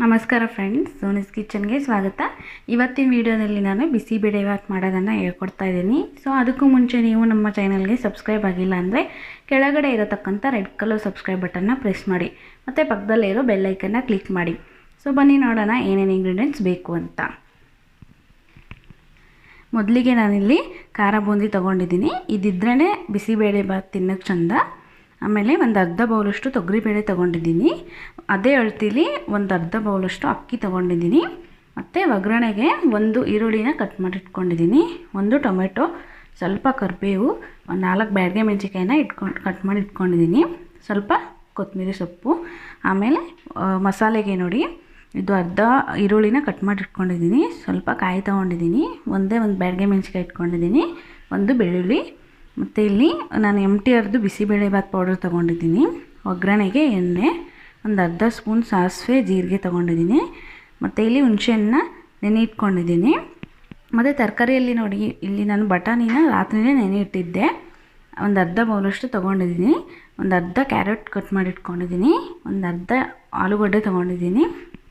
ನಮಸ್ಕಾರ ಫ್ರೆಂಡ್ಸ್, ಸೋನಿಸ್ ಕಿಚನ್ಗೆ ಸ್ವಾಗತ. ಇವತ್ತಿನ ವಿಡಿಯೋದಲ್ಲಿ ನಾನು ಬಿಸಿಬೇಳೆ ಬಾತ್ ಮಾಡೋದನ್ನು ಹೇಳ್ಕೊಡ್ತಾ ಇದ್ದೀನಿ. ಸೊ ಅದಕ್ಕೂ ಮುಂಚೆ ನೀವು ನಮ್ಮ ಚಾನಲ್ಗೆ ಸಬ್ಸ್ಕ್ರೈಬ್ ಆಗಿಲ್ಲ ಅಂದರೆ ಕೆಳಗಡೆ ಇರತಕ್ಕಂಥ ರೆಡ್ ಕಲರ್ ಸಬ್ಸ್ಕ್ರೈಬ್ ಬಟನ್ನ ಪ್ರೆಸ್ ಮಾಡಿ ಮತ್ತು ಪಕ್ಕದಲ್ಲೇ ಇರೋ ಬೆಲ್ ಐಕನ್ನ ಕ್ಲಿಕ್ ಮಾಡಿ. ಸೊ ಬನ್ನಿ ನೋಡೋಣ ಏನೇನು ಇಂಗ್ರೀಡಿಯೆಂಟ್ಸ್ ಬೇಕು ಅಂತ. ಮೊದಲಿಗೆ ನಾನಿಲ್ಲಿ ಖಾರ ಬೂಂದಿ ತೊಗೊಂಡಿದ್ದೀನಿ. ಇದಿದ್ರೇ ಬಿಸಿಬೇಳೆ ಬಾತ್ ತಿನ್ನೋಕ್ಕೆ ಚಂದ. ಆಮೇಲೆ ಒಂದು ಅರ್ಧ ಬೌಲಷ್ಟು ತೊಗರಿಬೇಳೆ ತೊಗೊಂಡಿದ್ದೀನಿ. ಅದೇ ಅಳತೆಲಿ ಒಂದು ಅರ್ಧ ಬೌಲಷ್ಟು ಅಕ್ಕಿ ತೊಗೊಂಡಿದ್ದೀನಿ. ಮತ್ತು ಒಗ್ಗರಣೆಗೆ ಒಂದು ಈರುಳ್ಳಿನ ಕಟ್ ಮಾಡಿ ಇಟ್ಕೊಂಡಿದ್ದೀನಿ, ಒಂದು ಟೊಮೆಟೊ, ಸ್ವಲ್ಪ ಕರಿಬೇವು, ಒಂದು 4 ಬ್ಯಾಡಗೆ ಮೆಣಸಿನ್ಕಾಯಿನ ಕಟ್ ಮಾಡಿ ಇಟ್ಕೊಂಡಿದ್ದೀನಿ, ಸ್ವಲ್ಪ ಕೊತ್ತಂಬರಿ ಸೊಪ್ಪು. ಆಮೇಲೆ ಮಸಾಲೆಗೆ ನೋಡಿ, ಇದು ಅರ್ಧ ಈರುಳ್ಳಿನ ಕಟ್ ಮಾಡಿ ಇಟ್ಕೊಂಡಿದ್ದೀನಿ, ಸ್ವಲ್ಪ ಕಾಯಿ ತೊಗೊಂಡಿದ್ದೀನಿ, ಒಂದು ಬ್ಯಾಡಗೆ ಮೆಣಸಿನ್ಕಾಯಿ ಇಟ್ಕೊಂಡಿದ್ದೀನಿ, ಒಂದು ಬೆಳ್ಳುಳ್ಳಿ. ಮತ್ತು ಇಲ್ಲಿ ನಾನು MT ಬಿಸಿಬೇಳೆ ಬಾತ್ ಪೌಡರ್ ತೊಗೊಂಡಿದ್ದೀನಿ. ಒಗ್ಗರಣೆಗೆ ಎಣ್ಣೆ, ಒಂದು ಅರ್ಧ ಸ್ಪೂನ್ ಸಾಸಿವೆ ಜೀರಿಗೆ ತೊಗೊಂಡಿದ್ದೀನಿ. ಮತ್ತು ಇಲ್ಲಿ ಹುಣಸೆಹಣ್ಣ ನೆನೆ ಇಟ್ಕೊಂಡಿದ್ದೀನಿ. ಮತ್ತು ತರಕಾರಿಯಲ್ಲಿ ನೋಡಿ, ಇಲ್ಲಿ ನಾನು ಬಟಾಣಿನ ರಾತ್ರಿಯೇ ನೆನೆ ಇಟ್ಟಿದ್ದೆ, ಒಂದು ಅರ್ಧ ಬೌಲಷ್ಟು ತೊಗೊಂಡಿದ್ದೀನಿ. ಒಂದು ಅರ್ಧ ಕ್ಯಾರೆಟ್ ಕಟ್ ಮಾಡಿ ಇಟ್ಕೊಂಡಿದ್ದೀನಿ, ಒಂದು ಅರ್ಧ ಆಲೂಗಡ್ಡೆ ತೊಗೊಂಡಿದ್ದೀನಿ,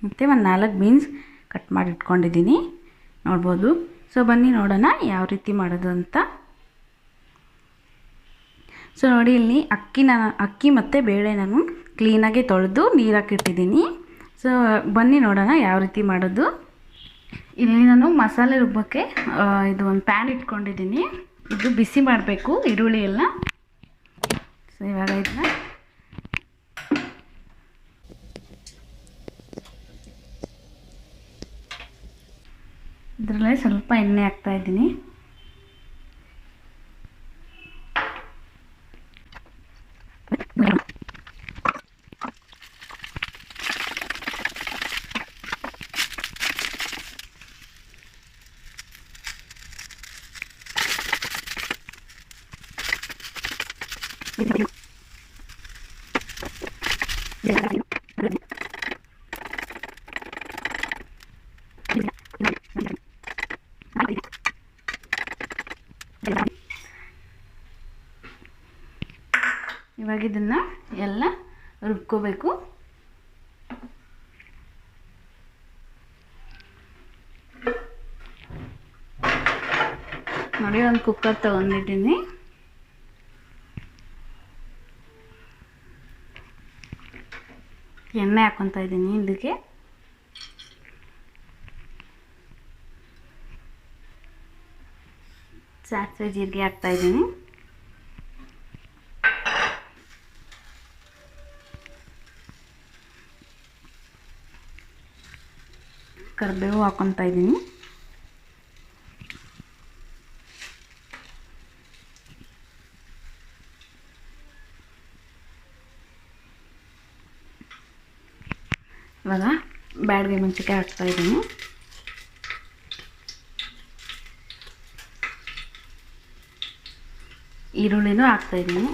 ಮತ್ತು ಒಂದು 4 ಬೀನ್ಸ್ ಕಟ್ ಮಾಡಿ ಇಟ್ಕೊಂಡಿದ್ದೀನಿ, ನೋಡ್ಬೋದು. ಸೊ ಬನ್ನಿ ನೋಡೋಣ ಯಾವ ರೀತಿ ಮಾಡೋದು ಅಂತ. ಸೊ ನೋಡಿ, ಇಲ್ಲಿ ಅಕ್ಕಿ ಮತ್ತು ಬೇಳೆ ನಾನು ಕ್ಲೀನಾಗಿ ತೊಳೆದು ನೀರು ಹಾಕಿಟ್ಟಿದ್ದೀನಿ. ಸೊ ಬನ್ನಿ ನೋಡೋಣ ಯಾವ ರೀತಿ ಮಾಡೋದು. ಇಲ್ಲಿ ನಾನು ಮಸಾಲೆ ರುಬ್ಬಕ್ಕೆ ಇದು ಒಂದು ಪ್ಯಾನ್ ಇಟ್ಕೊಂಡಿದ್ದೀನಿ. ಇದು ಬಿಸಿ ಮಾಡಬೇಕು ಈರುಳ್ಳಿ ಎಲ್ಲ. ಸೊ ಇವಾಗ ಇದನ್ನ ಇದರಲ್ಲೇ ಸ್ವಲ್ಪ ಎಣ್ಣೆ ಹಾಕ್ತಾಯಿದ್ದೀನಿ. ಇವಾಗ ಇದನ್ನು ಎಲ್ಲ ರುಬ್ಕೋಬೇಕು. ನೋಡಿ, ಒಂದು ಕುಕ್ಕರ್ ತೊಗೊಂಡಿದ್ದೀನಿ. ಎಣ್ಣೆ ಹಾಕ್ಕೊತಾ ಇದ್ದೀನಿ. ಇದಕ್ಕೆ ಸಾಸಿವೆ ಜೀರಿಗೆ ಹಾಕ್ತಾಯಿದ್ದೀನಿ. ಕರಿಬೇವು ಹಾಕ್ಕೊತಾ ಇದ್ದೀನಿ. ಇವಾಗ ಬ್ಯಾಡಗೆ ಮೆಣಸಿನ್ಕಾಯಿ ಹಾಕ್ತಾಯಿದ್ದೀನಿ. ಈರುಳ್ಳಿನೂ ಹಾಕ್ತಾಯಿದ್ದೀನಿ.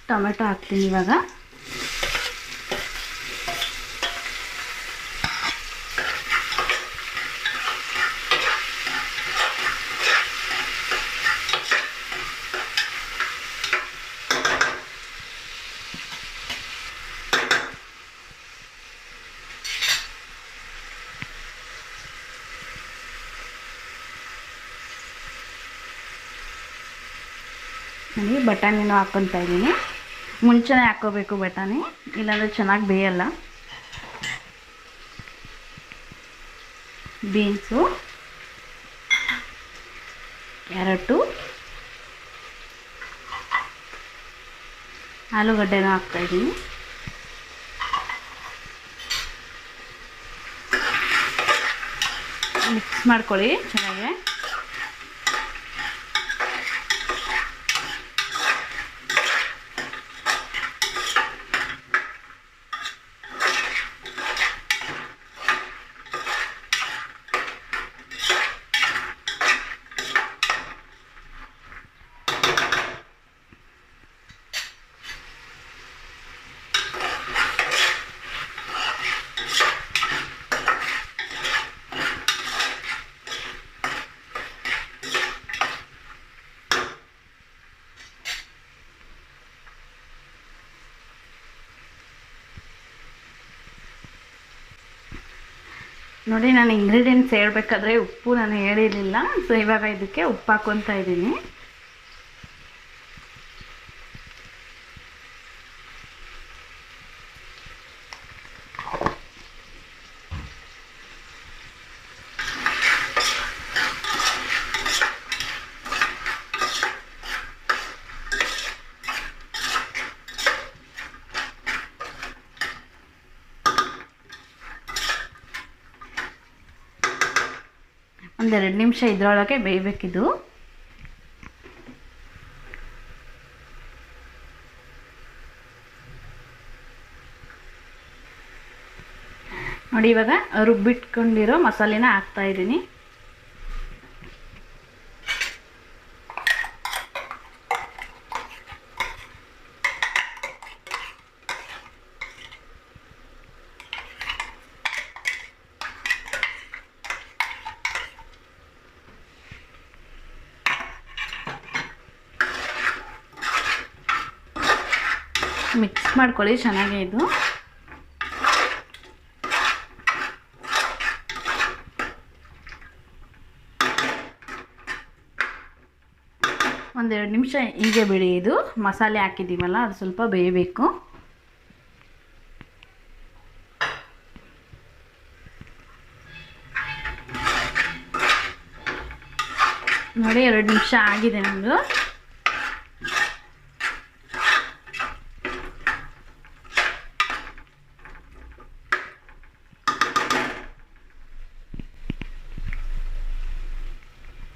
ಟೊಮೆಟೊ ಹಾಕ್ತೀನಿ ಇವಾಗ. ನನಗೆ ಬಟಾಣಿನೂ ಹಾಕ್ಕೊತಾ ಇದ್ದೀನಿ. ಮುಂಚೆನೇ ಹಾಕ್ಕೋಬೇಕು ಬಟಾಣಿ, ಇಲ್ಲಾಂದರೆ ಚೆನ್ನಾಗಿ ಬೇಯಲ್ಲ. ಬೀನ್ಸು, ಕ್ಯಾರೆಟು, ಆಲೂಗಡ್ಡೆನೂ ಹಾಕ್ತಾಯಿದ್ದೀನಿ. ಮಿಕ್ಸ್ ಮಾಡ್ಕೊಳ್ಳಿ ಚೆನ್ನಾಗಿ. ನೋಡಿ ನಾನು ಇಂಗ್ರೀಡಿಯೆಂಟ್ಸ್ ಹೇಳಬೇಕಾದ್ರೆ ಉಪ್ಪು ನಾನು ಹೇಳಿರಲಿಲ್ಲ. ಸೊ ಇವಾಗ ಇದಕ್ಕೆ ಉಪ್ಪು ಹಾಕ್ಕೊತಾ ಇದ್ದೀನಿ. ಒಂದೆರಡು ನಿಮಿಷ ಇದರೊಳಗೆ ಬೇಯಬೇಕಿದು. ನೋಡಿ ಇವಾಗ ರುಬ್ಬಿಟ್ಕೊಂಡಿರೋ ಮಸಾಲೆನ ಹಾಕ್ತಾ ಇದ್ದೀನಿ. ಮಿಕ್ಸ್ ಮಾಡ್ಕೊಳ್ಳಿ ಚೆನ್ನಾಗಿ. ಇದು ಒಂದೆರಡು ನಿಮಿಷ ಹೀಗೆ ಬಿಡಿ. ಇದು ಮಸಾಲೆ ಹಾಕಿದ್ದೀವಲ್ಲ ಅದು ಸ್ವಲ್ಪ ಬೇಯಬೇಕು. ನೋಡಿ 2 ನಿಮಿಷ ಆಗಿದೆ ನಮ್ಮದು.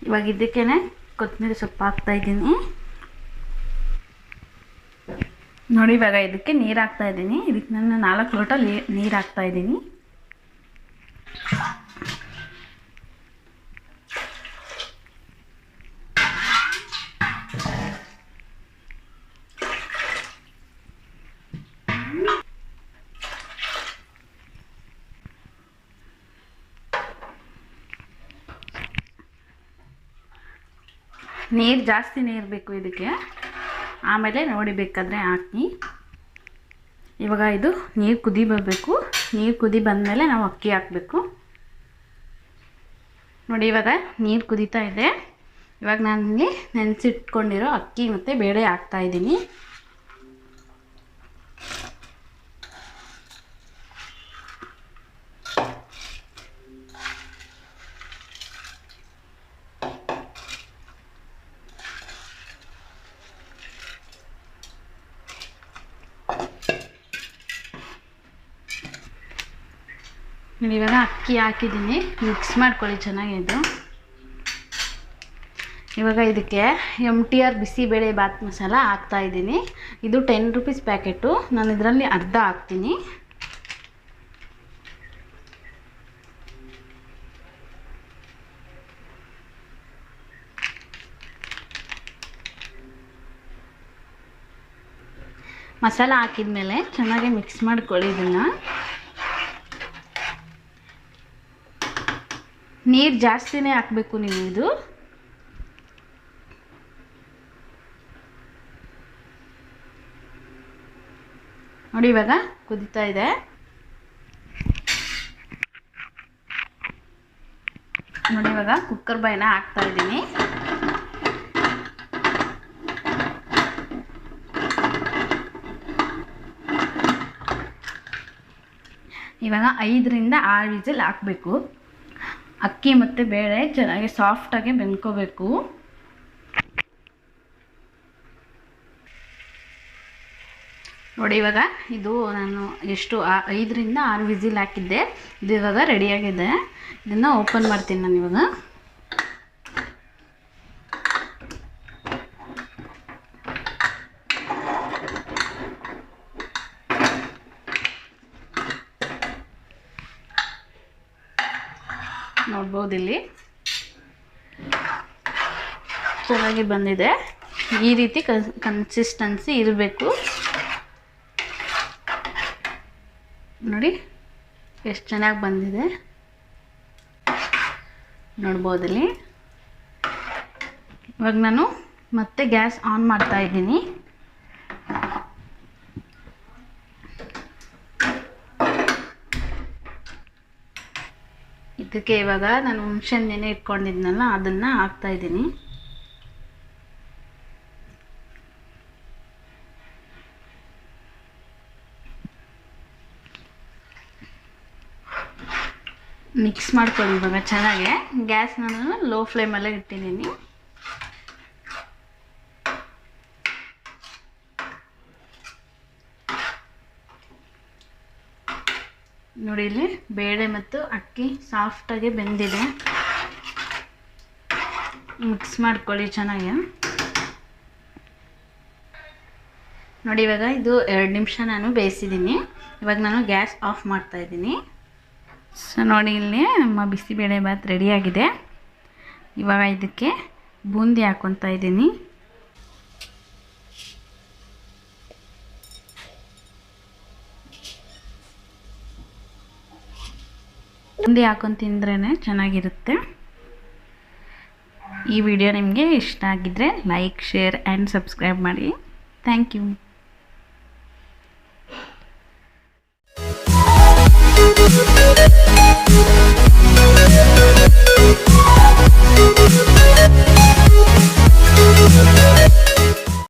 ಇವಾಗ ಇದಕ್ಕೇನೆ ಕೊತ್ತಂಬರಿ ಸೊಪ್ಪು ಹಾಕ್ತಾ ಇದ್ದೀನಿ. ನೋಡಿ ಇವಾಗ ಇದಕ್ಕೆ ನೀರು ಹಾಕ್ತಾ ಇದ್ದೀನಿ. ಇದಕ್ಕೆ ನಾನು 4 ಲೋಟ ನೀರು ಹಾಕ್ತಾ ಇದ್ದೀನಿ. ನೀರು ಜಾಸ್ತಿ ನೀರು ಬೇಕು ಇದಕ್ಕೆ. ಆಮೇಲೆ ನೋಡಿ ಬೇಕಾದರೆ ಹಾಕಿ. ಇವಾಗ ಇದು ನೀರು ಕುದಿ ಬರಬೇಕು. ನೀರು ಕುದಿ ಬಂದಮೇಲೆ ನಾವು ಅಕ್ಕಿ ಹಾಕಬೇಕು. ನೋಡಿ ಇವಾಗ ನೀರು ಕುದೀತಾ ಇದೆ. ಇವಾಗ ನಾನು ಇಲ್ಲಿ ನೆನೆಸಿಟ್ಕೊಂಡಿರೋ ಅಕ್ಕಿ ಮತ್ತು ಬೇಳೆ ಹಾಕ್ತಾ ಇದ್ದೀನಿ. ಇವಾಗ ಅಕ್ಕಿ ಹಾಕಿದ್ದೀನಿ. ಮಿಕ್ಸ್ ಮಾಡ್ಕೊಳ್ಳಿ ಚೆನ್ನಾಗಿ. ಇದು ಇವಾಗ ಇದಕ್ಕೆ MTR ಬಿಸಿಬೇಳೆ ಬಾತ್ ಮಸಾಲ ಹಾಕ್ತಾ ಇದ್ದೀನಿ. ಇದು 10 ರೂಪೀಸ್ ಪ್ಯಾಕೆಟು. ನಾನು ಇದರಲ್ಲಿ ಅರ್ಧ ಹಾಕ್ತೀನಿ. ಮಸಾಲ ಹಾಕಿದ್ಮೇಲೆ ಚೆನ್ನಾಗಿ ಮಿಕ್ಸ್ ಮಾಡ್ಕೊಳ್ಳಿ. ಇದನ್ನು ನೀರು ಜಾಸ್ತಿನೇ ಹಾಕಬೇಕು ನೀವು. ಇದು ನೋಡಿ ಇವಾಗ ಕುದೀತಾ ಇದೆ. ನೋಡಿ ಇವಾಗ ಕುಕ್ಕರ್ ಬಾಯಿನ ಹಾಕ್ತಾ ಇದ್ದೀನಿ. ಇವಾಗ 5 ರಿಂದ 6 ವಿಸಿಲ್ ಹಾಕಬೇಕು. ಅಕ್ಕಿ ಮತ್ತು ಬೇಳೆ ಚೆನ್ನಾಗಿ ಸಾಫ್ಟಾಗಿ ಬೆಂದ್ಕೋಬೇಕು. ನೋಡಿ ಇವಾಗ ಇದು ನಾನು ಎಷ್ಟು 5 ರಿಂದ 6 ವಿಸಿಲ್ ಹಾಕಿದ್ದೆ. ಇದು ಇವಾಗ ರೆಡಿಯಾಗಿದೆ. ಇದನ್ನು ಓಪನ್ ಮಾಡ್ತೀನಿ ನಾನು ಇವಾಗ. ನೋಡ್ಬೋದು ಇಲ್ಲಿ ಚೆನ್ನಾಗಿ ಬಂದಿದೆ. ಈ ರೀತಿ ಕನ್ಸಿಸ್ಟೆನ್ಸಿ ಇರಬೇಕು. ನೋಡಿ ಎಷ್ಟು ಚೆನ್ನಾಗಿ ಬಂದಿದೆ ನೋಡ್ಬೋದಲ್ಲಿ. ಇವಾಗ ನಾನು ಮತ್ತೆ ಗ್ಯಾಸ್ ಆನ್ ಮಾಡ್ತಾ ಇದ್ದೀನಿ. ಇದಕ್ಕೆ ಇವಾಗ ನಾನು ಹುಣಸೆ ನೆನೆ ಇಟ್ಕೊಂಡಿದ್ನಲ್ಲ ಅದನ್ನು ಹಾಕ್ತಾಯಿದ್ದೀನಿ. ಮಿಕ್ಸ್ ಮಾಡ್ಕೊಳ್ಳಿ ಇವಾಗ ಚೆನ್ನಾಗಿ. ಗ್ಯಾಸ್ ನಾನು ಲೋ ಫ್ಲೇಮಲ್ಲೇ ಇಟ್ಟಿದ್ದೀನಿ. ನೋಡಿ ಇಲ್ಲಿ ಬೇಳೆ ಮತ್ತು ಅಕ್ಕಿ ಸಾಫ್ಟಾಗಿ ಬೆಂದಿದೆ. ಮಿಕ್ಸ್ ಮಾಡ್ಕೊಳ್ಳಿ ಚೆನ್ನಾಗಿ. ನೋಡಿ ಇವಾಗ ಇದು 2 ನಿಮಿಷ ನಾನು ಬೇಯಿಸಿದ್ದೀನಿ. ಇವಾಗ ನಾನು ಗ್ಯಾಸ್ ಆಫ್ ಮಾಡ್ತಾಯಿದ್ದೀನಿ. ಸೊ ನೋಡಿ ಇಲ್ಲಿ ನಮ್ಮ ಬಿಸಿಬೇಳೆ ಬಾತ್ ರೆಡಿಯಾಗಿದೆ. ಇವಾಗ ಇದಕ್ಕೆ ಬೂಂದಿ ಹಾಕ್ಕೊತಾ ಇದ್ದೀನಿ. ಬೂಂದಿ ಹಾಕೊಂಡು ತಿಂದ್ರೇ ಚೆನ್ನಾಗಿರುತ್ತೆ. ಈ ವಿಡಿಯೋ ನಿಮಗೆ ಇಷ್ಟ ಆಗಿದ್ದರೆ ಲೈಕ್, ಶೇರ್ ಆ್ಯಂಡ್ ಸಬ್ಸ್ಕ್ರೈಬ್ ಮಾಡಿ. Thank you.